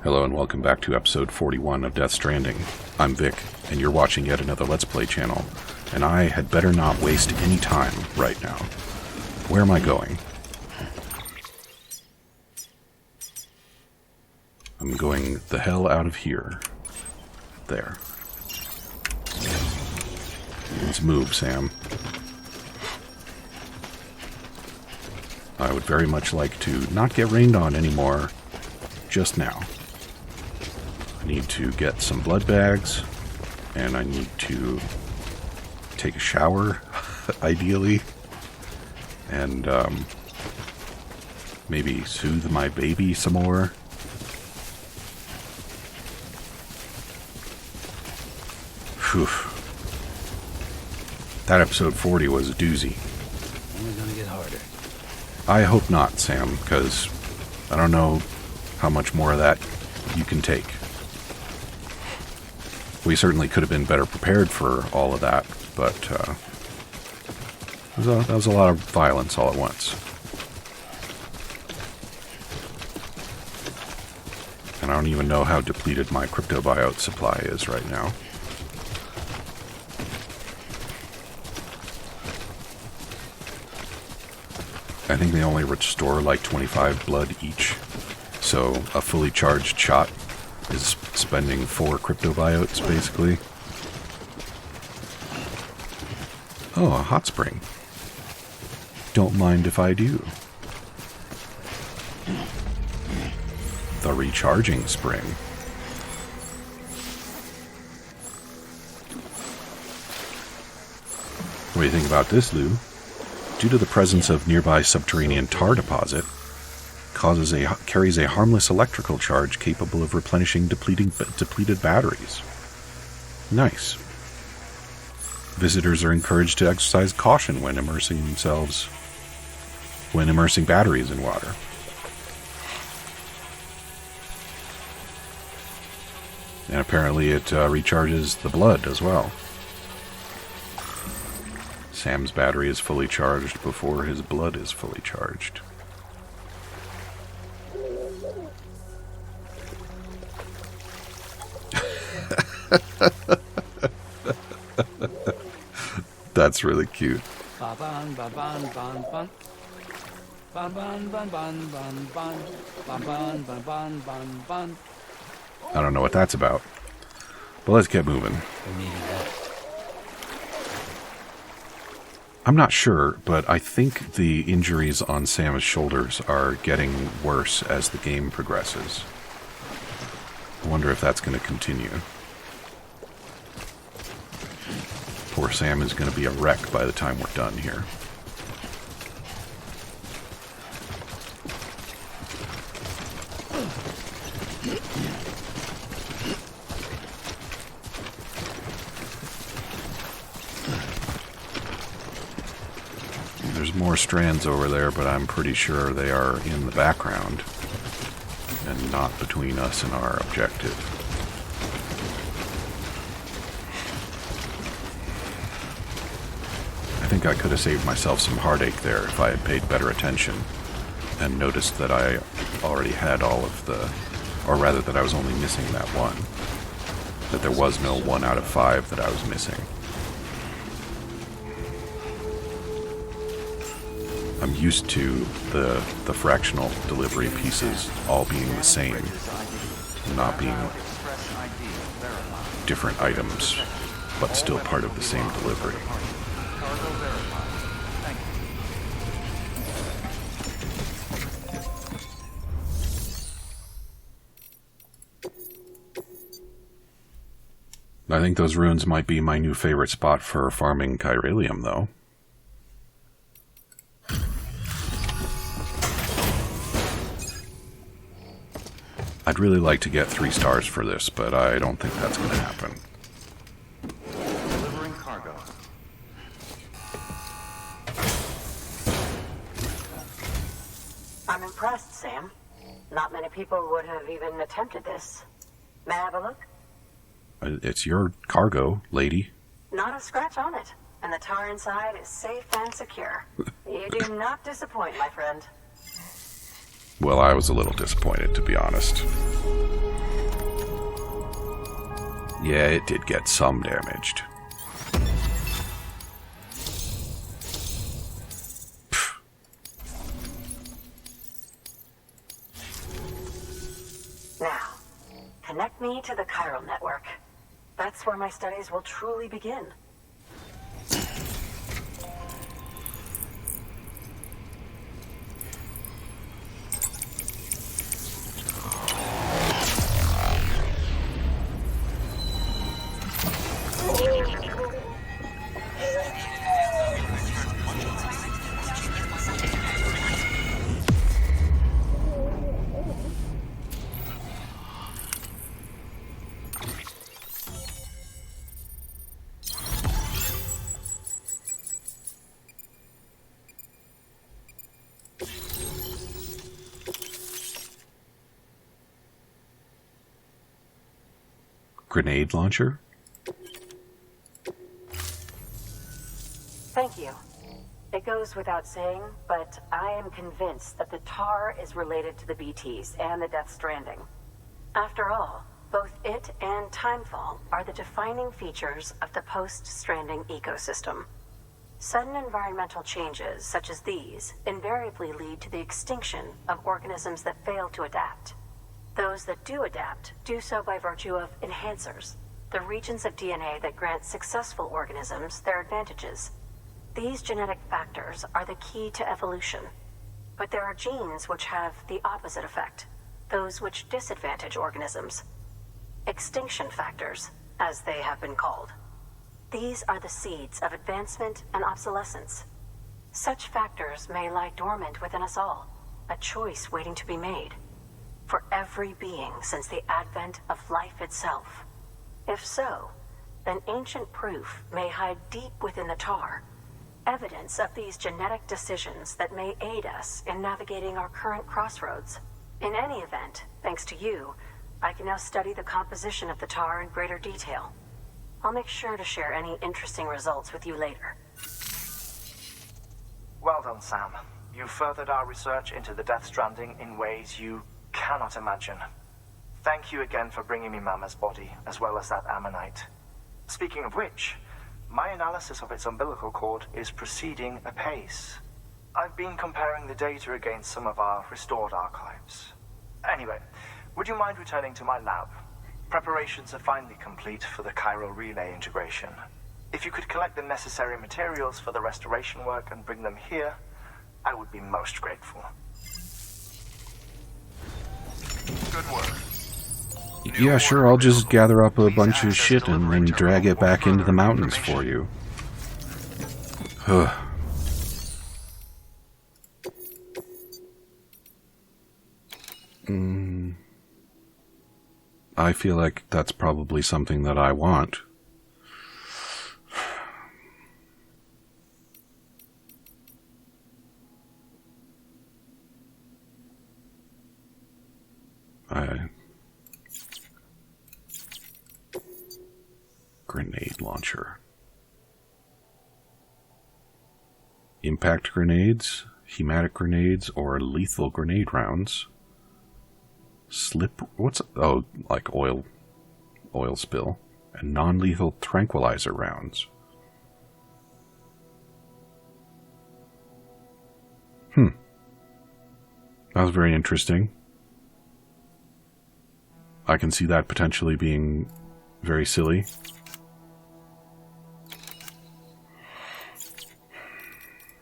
Hello and welcome back to episode 41 of Death Stranding. I'm Vic, and you're watching yet another Let's Play channel, and I had better not waste any time right now. Where am I going? I'm going the hell out of here. There. Let's move, Sam. I would very much like to not get rained on anymore just now. I need to get some blood bags, and I need to take a shower, ideally, and maybe soothe my baby some more. Whew. That episode 40 was a doozy. Only gonna get harder. I hope not, Sam, because I don't know how much more of that you can take. We certainly could have been better prepared for all of that, but that was a lot of violence all at once. And I don't even know how depleted my cryptobiote supply is right now. I think they only restore like 25 blood each, so a fully charged shot is spending 4 cryptobiotes, basically. Oh, a hot spring. Don't mind if I do. The recharging spring. What do you think about this, Lou? Due to the presence of nearby subterranean tar deposit, carries a harmless electrical charge capable of replenishing depleted batteries. Nice. Visitors are encouraged to exercise caution when immersing batteries in water. And apparently it recharges the blood as well. Sam's battery is fully charged before his blood is fully charged. That's really cute. I don't know what that's about, but let's get moving. I'm not sure, but I think the injuries on Sam's shoulders are getting worse as the game progresses. I wonder if that's going to continue. Poor Sam is going to be a wreck by the time we're done here. There's more strands over there, but I'm pretty sure they are in the background and not between us and our objective. I think I could have saved myself some heartache there if I had paid better attention and noticed that I already had all of the, or rather that I was only missing that one. That there was no 1 out of 5 that I was missing. I'm used to the fractional delivery pieces all being the same, not being different items, but still part of the same delivery. I think those ruins might be my new favorite spot for farming chiralium, though. I'd really like to get 3 stars for this, but I don't think that's going to happen. Delivering cargo. I'm impressed, Sam. Not many people would have even attempted this. May I have a look? It's your cargo, lady. Not a scratch on it, and the tar inside is safe and secure. You do not disappoint, my friend. Well, I was a little disappointed, to be honest. Yeah, it did get some damaged. Now, connect me to the chiral network. That's where my studies will truly begin. Grenade launcher? Thank you. It goes without saying, but I am convinced that the tar is related to the BTs and the Death Stranding. After all, both it and Timefall are the defining features of the post-Stranding ecosystem. Sudden environmental changes such as these invariably lead to the extinction of organisms that fail to adapt. Those that do adapt do so by virtue of enhancers, the regions of DNA that grant successful organisms their advantages. These genetic factors are the key to evolution. But there are genes which have the opposite effect, those which disadvantage organisms. Extinction factors, as they have been called. These are the seeds of advancement and obsolescence. Such factors may lie dormant within us all, a choice waiting to be made. For every being since the advent of life itself. If so, then ancient proof may hide deep within the tar, evidence of these genetic decisions that may aid us in navigating our current crossroads. In any event, thanks to you, I can now study the composition of the tar in greater detail. I'll make sure to share any interesting results with you later. Well done, Sam. You furthered our research into the Death Stranding in ways you cannot imagine. Thank you again for bringing me Mama's body, as well as that ammonite. Speaking of which, my analysis of its umbilical cord is proceeding apace. I've been comparing the data against some of our restored archives. Anyway, would you mind returning to my lab? Preparations are finally complete for the chiral relay integration. If you could collect the necessary materials for the restoration work and bring them here, I would be most grateful. Good work. Yeah, sure, I'll just gather up a bunch of shit and then drag it back into the mountains for you. Huh. I feel like that's probably something that I want. Grenade launcher. Impact grenades, hematic grenades, or lethal grenade rounds. Like oil spill. And non-lethal tranquilizer rounds. That was very interesting. I can see that potentially being very silly.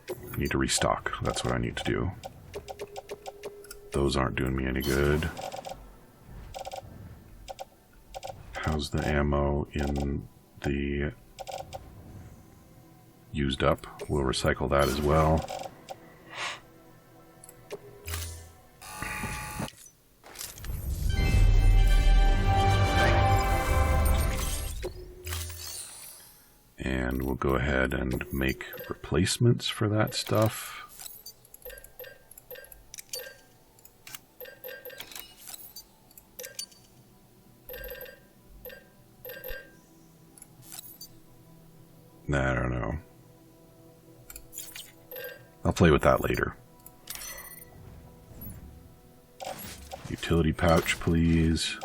I need to restock. That's what I need to do. Those aren't doing me any good. How's the ammo in the used up? We'll recycle that as well. And we'll go ahead and make replacements for that stuff. I don't know. I'll play with that later. Utility pouch, please.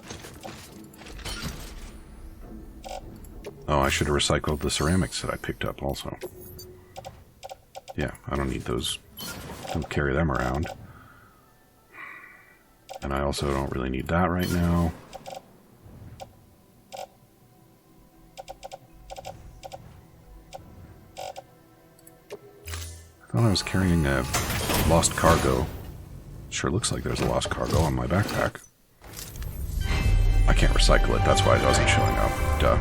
Oh, I should have recycled the ceramics that I picked up also. Yeah, I don't need those. Don't carry them around. And I also don't really need that right now. I thought I was carrying a lost cargo. Sure looks like there's a lost cargo on my backpack. I can't recycle it, that's why it wasn't showing up. Duh.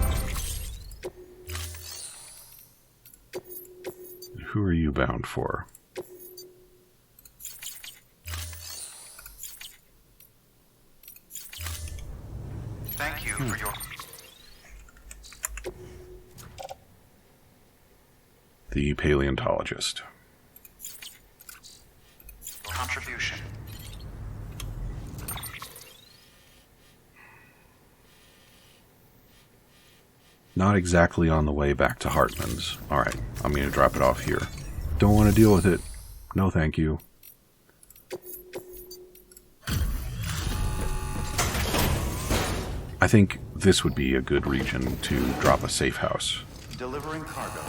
Who are you bound for? Thank you for your The paleontologist. contribution. Not exactly on the way back to Hartman's. Alright, I'm going to drop it off here. Don't want to deal with it. No thank you. I think this would be a good region to drop a safe house. Delivering cargo.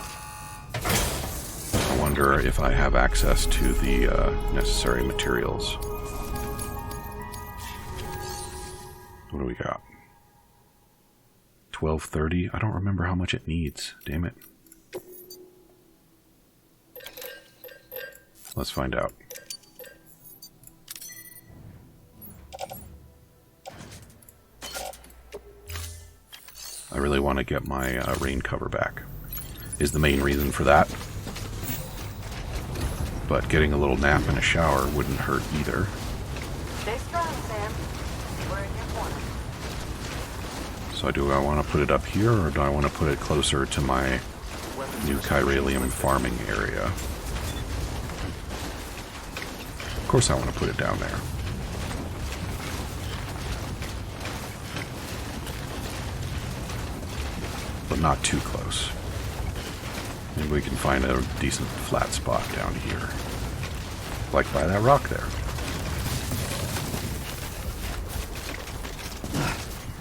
I wonder if I have access to the necessary materials. What do we got? 1230? I don't remember how much it needs. Damn it. Let's find out. I really want to get my rain cover back. Is the main reason for that. But getting a little nap and a shower wouldn't hurt either. Stay strong, Sam. We're in your corner. So do I want to put it up here, or do I want to put it closer to my new chiralium farming area? Of course I want to put it down there. But not too close. Maybe we can find a decent flat spot down here. Like by that rock there.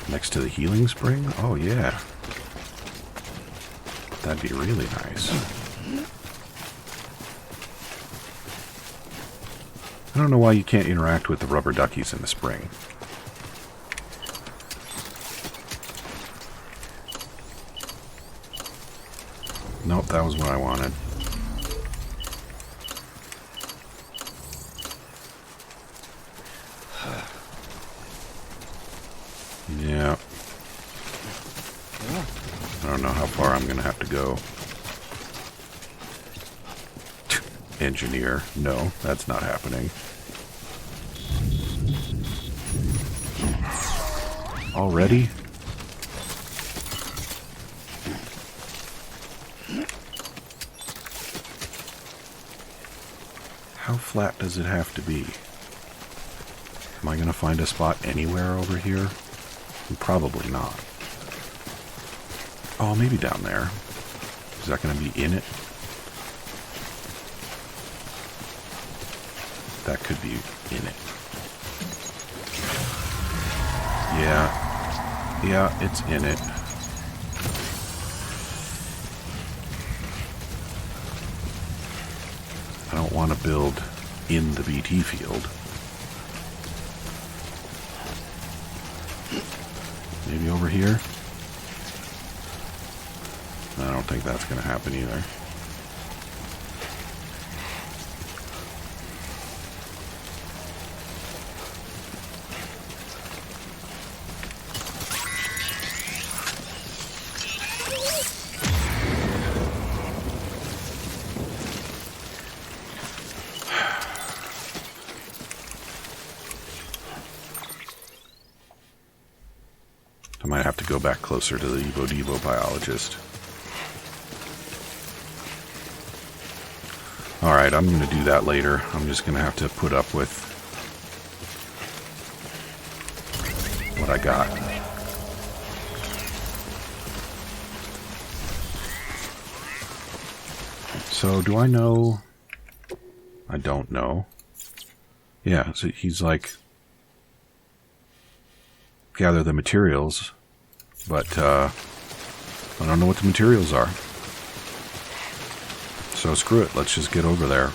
Next to the healing spring? Oh yeah. That'd be really nice. I don't know why you can't interact with the rubber duckies in the spring. Nope, that was what I wanted. Yeah. I don't know how far I'm going to have to go. Engineer. No, that's not happening. Already? How flat does it have to be? Am I going to find a spot anywhere over here? Probably not. Oh, maybe down there. Is that going to be in it? That could be in it. Yeah. Yeah, it's in it. I don't want to build in the BT field. Maybe over here? I don't think that's going to happen either. I might have to go back closer to the Evo Devo biologist. Alright, I'm going to do that later. I'm just going to have to put up with what I got. So, do I know? I don't know. Yeah, so he's like, gather the materials, but I don't know what the materials are. So screw it, let's just get over there.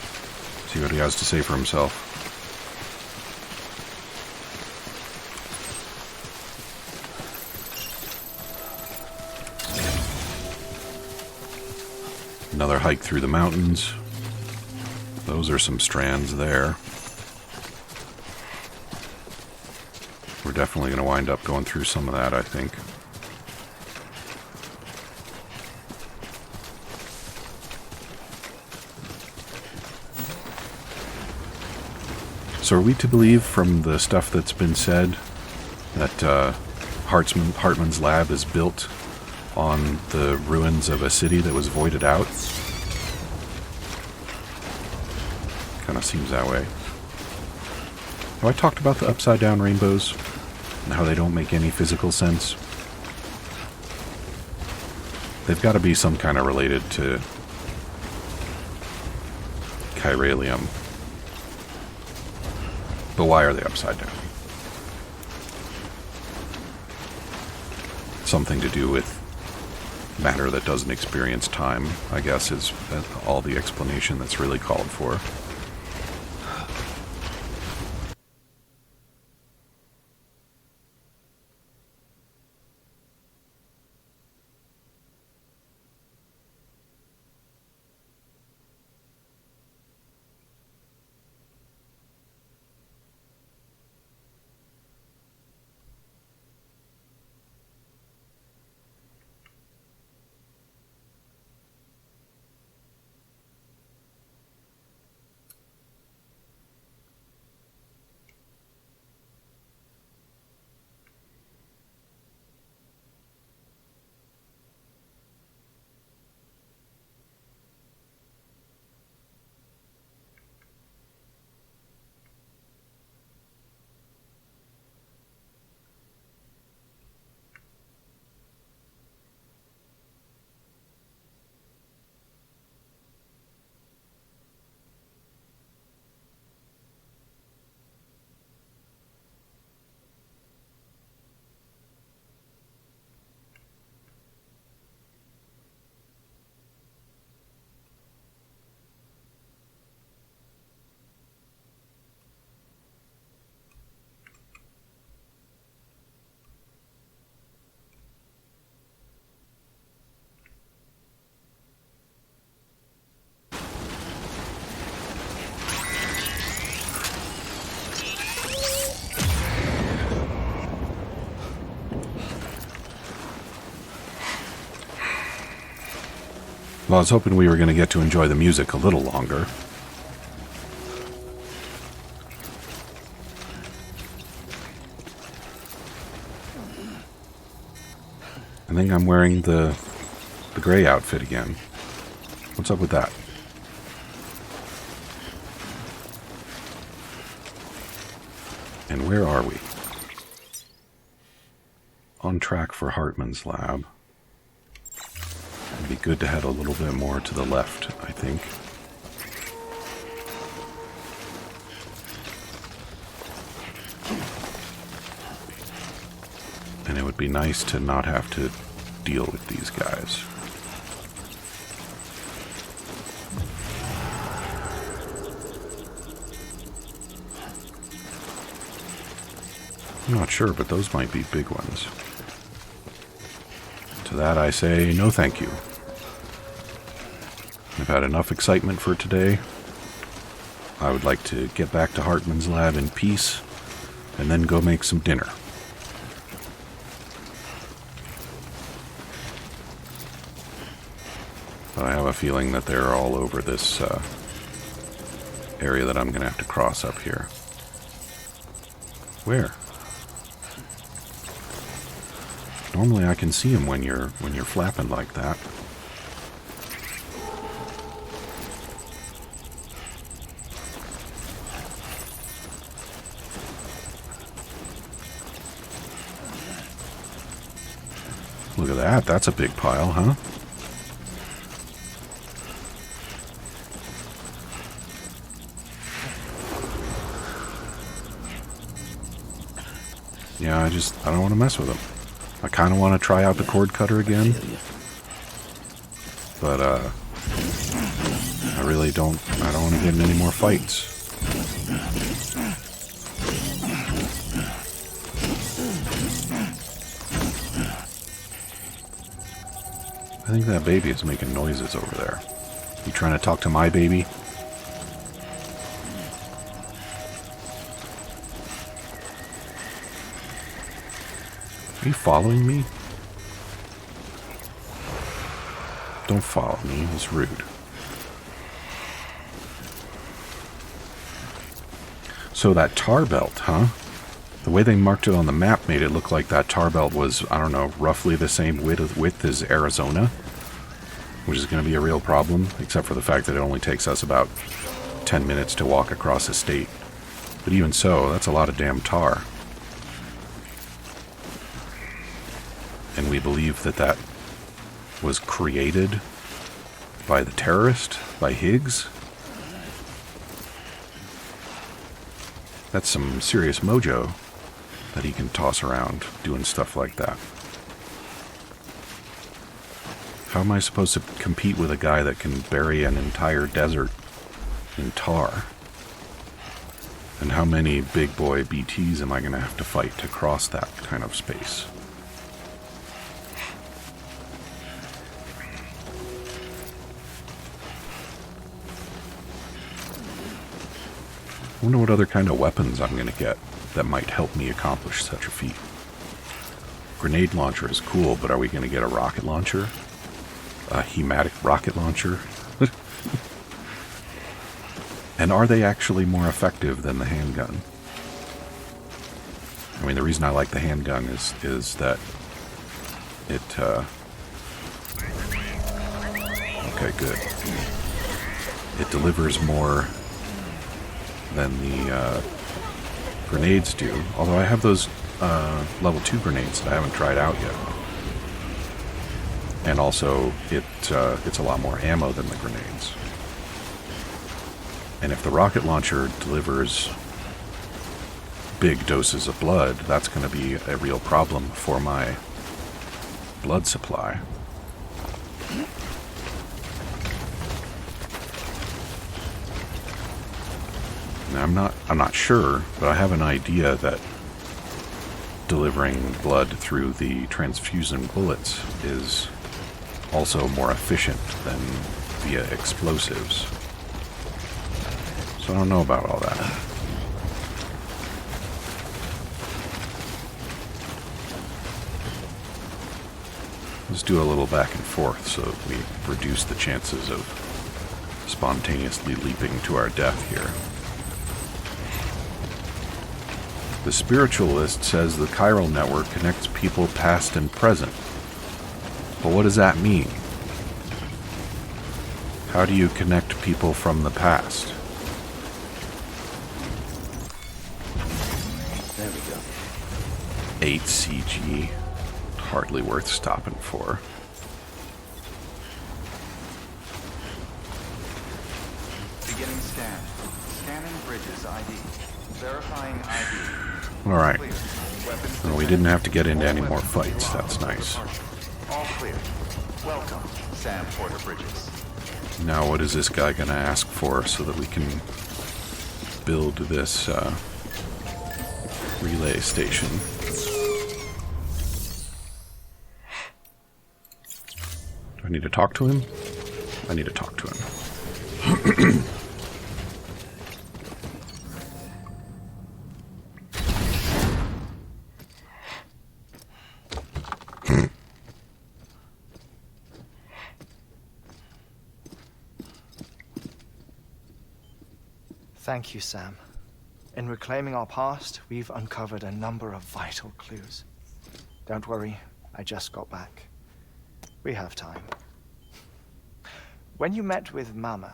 See what he has to say for himself. Another hike through the mountains. Those are some strands there. We're definitely going to wind up going through some of that, I think. So are we to believe from the stuff that's been said that Hartman's lab is built on the ruins of a city that was voided out? Kind of seems that way. Have I talked about the upside down rainbows and how they don't make any physical sense? They've got to be some kind of related to chiralium. But why are they upside down? Something to do with matter that doesn't experience time, I guess, is all the explanation that's really called for. Well, I was hoping we were going to get to enjoy the music a little longer. I think I'm wearing the gray outfit again. What's up with that? And where are we? On track for Hartman's lab. It'd be good to head a little bit more to the left, I think. And it would be nice to not have to deal with these guys. I'm not sure, but those might be big ones. To that I say, no thank you. I've had enough excitement for today. I would like to get back to Hartman's lab in peace, and then go make some dinner. But I have a feeling that they're all over this area that I'm going to have to cross up here. Where? Normally I can see them when you're flapping like that. Look at that, that's a big pile, huh? Yeah, I don't want to mess with them. I kind of want to try out the cord cutter again, But, I don't want to get in any more fights. I think that baby is making noises over there. You trying to talk to my baby? Are you following me? Don't follow me, it's rude. So that tar belt, huh? The way they marked it on the map made it look like that tar belt was, I don't know, roughly the same width as Arizona, which is going to be a real problem, except for the fact that it only takes us about 10 minutes to walk across the state. But even so, that's a lot of damn tar. And we believe that that was created by the terrorist, by Higgs. That's some serious mojo that he can toss around doing stuff like that. How am I supposed to compete with a guy that can bury an entire desert in tar? And how many big boy BTs am I going to have to fight to cross that kind of space? I wonder what other kind of weapons I'm going to get that might help me accomplish such a feat. Grenade launcher is cool, but are we going to get a rocket launcher? A hematic rocket launcher? And are they actually more effective than the handgun? I mean, the reason I like the handgun is that it, okay, good. It delivers more than the grenades do. Although I have those level 2 grenades that I haven't tried out yet. And also, it's a lot more ammo than the grenades. And if the rocket launcher delivers big doses of blood, that's going to be a real problem for my blood supply. Now, I'm not sure, but I have an idea that delivering blood through the transfusion bullets is also more efficient than via explosives. So I don't know about all that. Let's do a little back and forth so that we reduce the chances of spontaneously leaping to our death here. The spiritualist says the chiral network connects people past and present. But what does that mean? How do you connect people from the past? There we go. 8 CG. Hardly worth stopping for. Beginning scan. Scanning bridges ID. Verifying ID. Alright. Weapons Well, we didn't have to get into any more fights. That's nice. all clear. Welcome, Sam Porter Bridges. Now what is this guy going to ask for so that we can build this relay station? Do I need to talk to him? I need to talk to him. Thank you, Sam. In reclaiming our past, we've uncovered a number of vital clues. Don't worry, I just got back. We have time. When you met with Mama,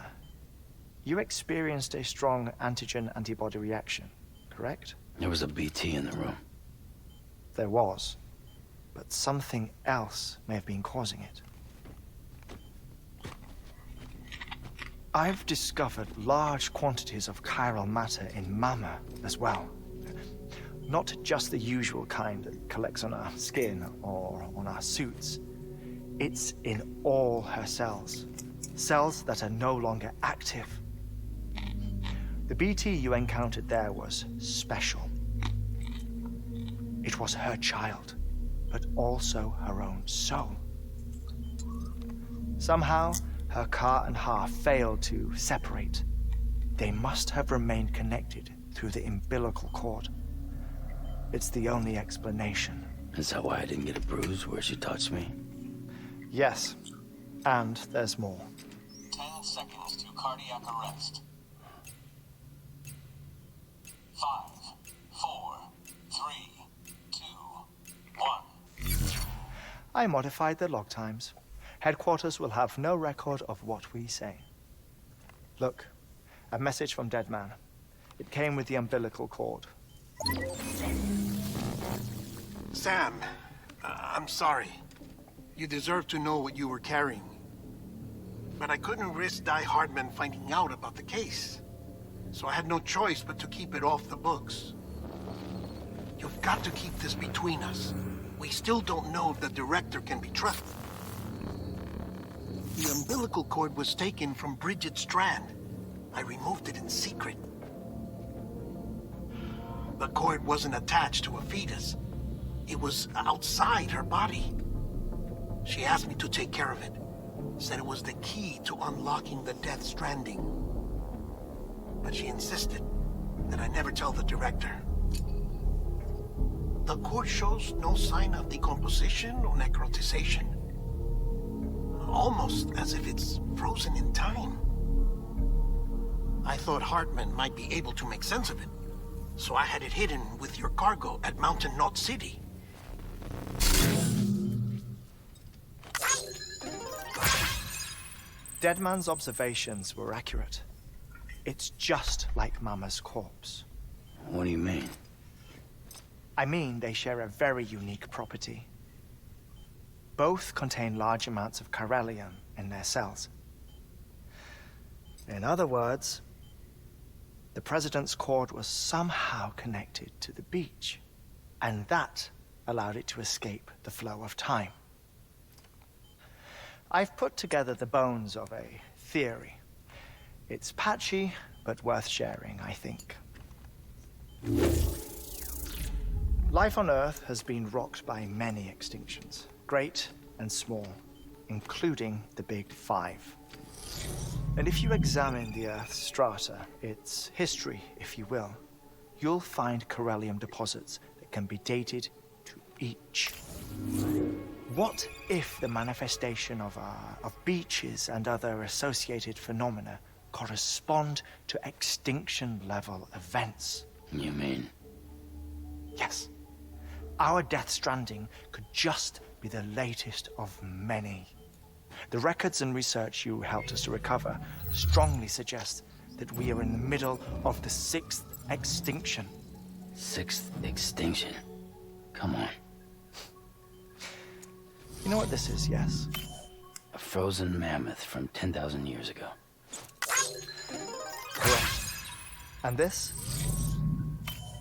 you experienced a strong antigen-antibody reaction, correct? There was a BT in the room. There was, but something else may have been causing it. I've discovered large quantities of chiral matter in Mama as well. Not just the usual kind that collects on our skin or on our suits. It's in all her cells. Cells that are no longer active. The BT you encountered there was special. It was her child, but also her own soul. Somehow, her car and half failed to separate. They must have remained connected through the umbilical cord. It's the only explanation. Is that why I didn't get a bruise where she touched me? Yes, and there's more. 10 seconds to cardiac arrest. 5, 4, 3, 2, 1. I modified the log times. Headquarters will have no record of what we say. Look, a message from Dead Man. It came with the umbilical cord. Sam, I'm sorry. You deserve to know what you were carrying. But I couldn't risk Die Hardman finding out about the case. So I had no choice but to keep it off the books. You've got to keep this between us. We still don't know if the director can be trusted. The umbilical cord was taken from Bridget Strand. I removed it in secret. The cord wasn't attached to a fetus. It was outside her body. She asked me to take care of it. Said it was the key to unlocking the Death Stranding. But she insisted that I never tell the director. The cord shows no sign of decomposition or necrotization. Almost as if it's frozen in time. I thought Hartman might be able to make sense of it, so I had it hidden with your cargo at Mountain Knot City. Deadman's observations were accurate. It's just like Mama's corpse. What do you mean? I mean, they share a very unique property. Both contain large amounts of chiralium in their cells. In other words, the President's cord was somehow connected to the beach, and that allowed it to escape the flow of time. I've put together the bones of a theory. It's patchy, but worth sharing, I think. Life on Earth has been rocked by many extinctions, great and small, including the Big Five. And if you examine the Earth's strata, its history, if you will, you'll find chiralium deposits that can be dated to each. What if the manifestation of beaches and other associated phenomena correspond to extinction-level events? You mean? Yes. Our Death Stranding could just be the latest of many. The records and research you helped us to recover strongly suggest that we are in the middle of the 6th extinction. 6th extinction? Come on. You know what this is, yes? A frozen mammoth from 10,000 years ago. Correct. And this?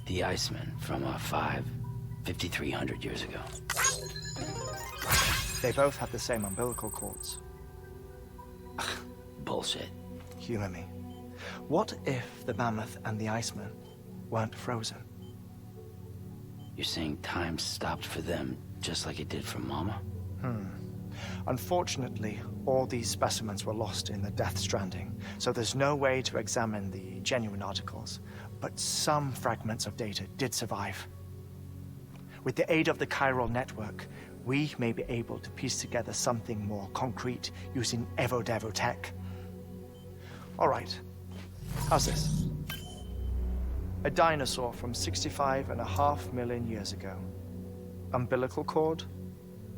The Iceman from 5,300 years ago. They both have the same umbilical cords. Bullshit. Humor me. What if the mammoth and the Iceman weren't frozen? You're saying time stopped for them just like it did for Mama? Unfortunately, all these specimens were lost in the Death Stranding, so there's no way to examine the genuine articles. But some fragments of data did survive. With the aid of the chiral network, we may be able to piece together something more concrete using Evo-Devo tech. All right, how's this? A dinosaur from 65.5 million years ago. Umbilical cord,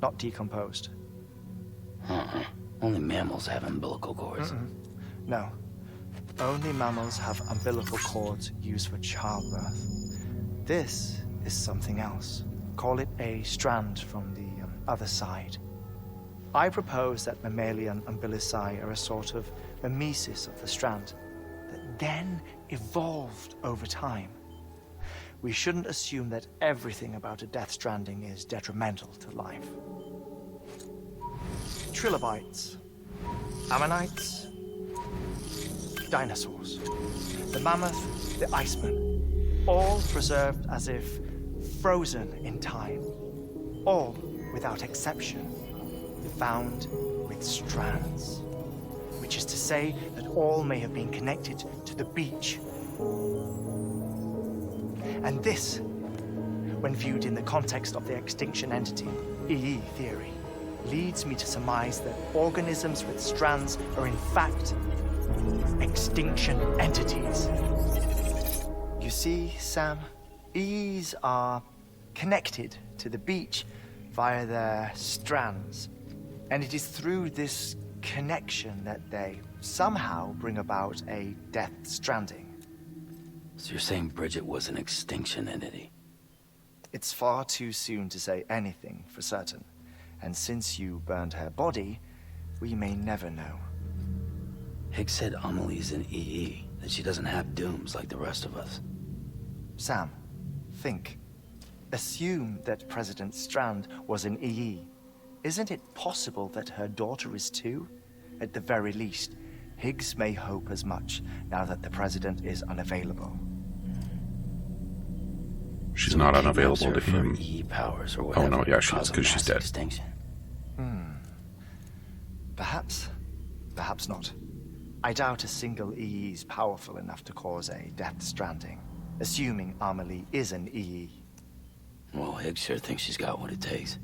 not decomposed. Only mammals have umbilical cords. No, only mammals have umbilical cords used for childbirth. This is something else. Call it a strand from the other side. I propose that mammalian umbilici are a sort of mimesis of the strand that then evolved over time. We shouldn't assume that everything about a Death Stranding is detrimental to life. trilobites, ammonites, dinosaurs, the mammoth, the iceman, all preserved as if frozen in time, all without exception found with strands, which is to say that all may have been connected to the beach. And this, when viewed in the context of the extinction entity, EE theory, leads me to surmise that organisms with strands are in fact extinction entities. You see, Sam, EEs are connected to the beach via their strands, and it is through this connection that they somehow bring about a death stranding. So you're saying Bridget was an extinction entity? It's far too soon to say anything for certain, and since you burned her body, we may never know. Higgs said Amelie's an EE, that she doesn't have dooms like the rest of us. Sam, think. Assume that President Strand was an EE. Isn't it possible that her daughter is too? At the very least, Higgs may hope as much now that the President is unavailable. She's not unavailable to him. EE powers or Oh whatever. no, yeah, she is, cause a because she's mass dead. Extinction. Perhaps. Perhaps not. I doubt a single EE is powerful enough to cause a death stranding, assuming Amelie is an EE. Well, Higgs sure thinks she's got what it takes.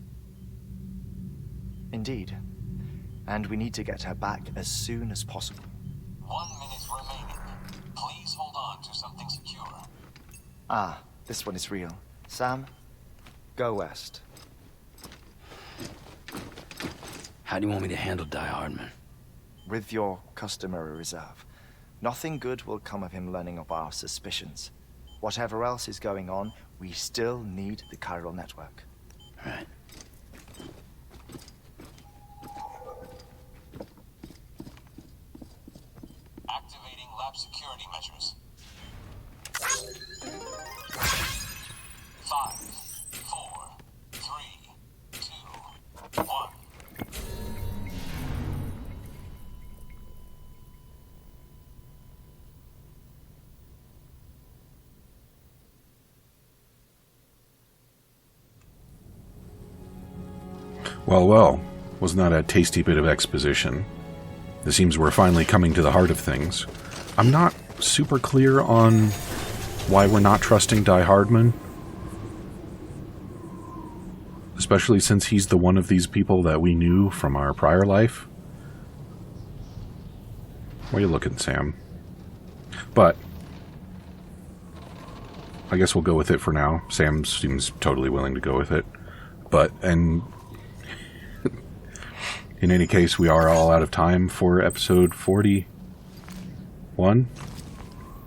Indeed. And we need to get her back as soon as possible. 1 minute remaining. Please hold on to something secure. Ah, this one is real. Sam, go west. How do you want me to handle Die Hardman? With your customary reserve. Nothing good will come of him learning of our suspicions. Whatever else is going on, we still need the chiral network. Right. Activating lab security measures. 5, 4, 3, 2, 1. Well, well, wasn't that a tasty bit of exposition? It seems we're finally coming to the heart of things. I'm not super clear on why we're not trusting Die Hardman. Especially since he's the one of these people that we knew from our prior life. Where are you looking, Sam? But I guess we'll go with it for now. Sam seems totally willing to go with it. And in any case, we are all out of time for episode 41.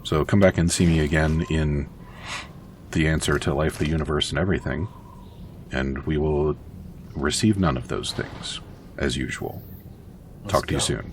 So come back and see me again in the answer to life, the universe, and everything. And we will receive none of those things, as usual. Talk to you soon.